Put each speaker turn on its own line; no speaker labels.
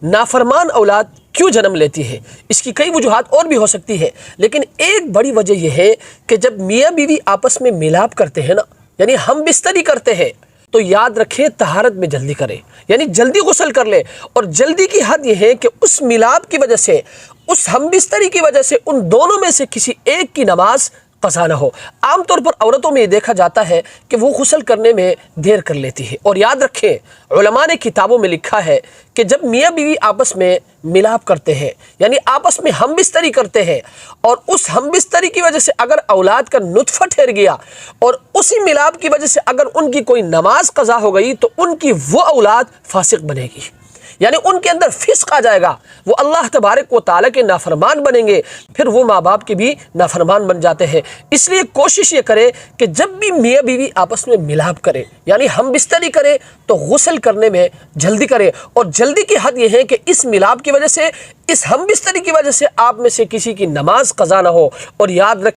نافرمان اولاد کیوں جنم لیتی ہے؟ اس کی کئی وجوہات اور بھی ہو سکتی ہے، لیکن ایک بڑی وجہ یہ ہے کہ جب میاں بیوی آپس میں ملاپ کرتے ہیں نا، یعنی ہم بستری کرتے ہیں، تو یاد رکھیں طہارت میں جلدی کریں، یعنی جلدی غسل کر لیں۔ اور جلدی کی حد یہ ہے کہ اس ملاپ کی وجہ سے، اس ہم بستری کی وجہ سے ان دونوں میں سے کسی ایک کی نماز قضا نہ ہو۔ عام طور پر عورتوں میں یہ دیکھا جاتا ہے کہ وہ غسل کرنے میں دیر کر لیتی ہے، اور یاد رکھیں علماء نے کتابوں میں لکھا ہے کہ جب میاں بیوی آپس میں ملاپ کرتے ہیں، یعنی آپس میں ہم بستری کرتے ہیں، اور اس ہم بستری کی وجہ سے اگر اولاد کا نطفہ ٹھہر گیا اور اسی ملاپ کی وجہ سے اگر ان کی کوئی نماز قضا ہو گئی، تو ان کی وہ اولاد فاسق بنے گی، یعنی ان کے اندر فسق آ جائے گا، وہ اللہ تبارک و تعالیٰ کے نافرمان بنیں گے، پھر وہ ماں باپ کے بھی نافرمان بن جاتے ہیں۔ اس لیے کوشش یہ کرے کہ جب بھی میاں بیوی آپس میں ملاپ کرے، یعنی ہم بستری کرے، تو غسل کرنے میں جلدی کرے۔ اور جلدی کی حد یہ ہے کہ اس ملاپ کی وجہ سے، اس ہم بستری کی وجہ سے آپ میں سے کسی کی نماز قضا نہ ہو۔ اور یاد رکھیں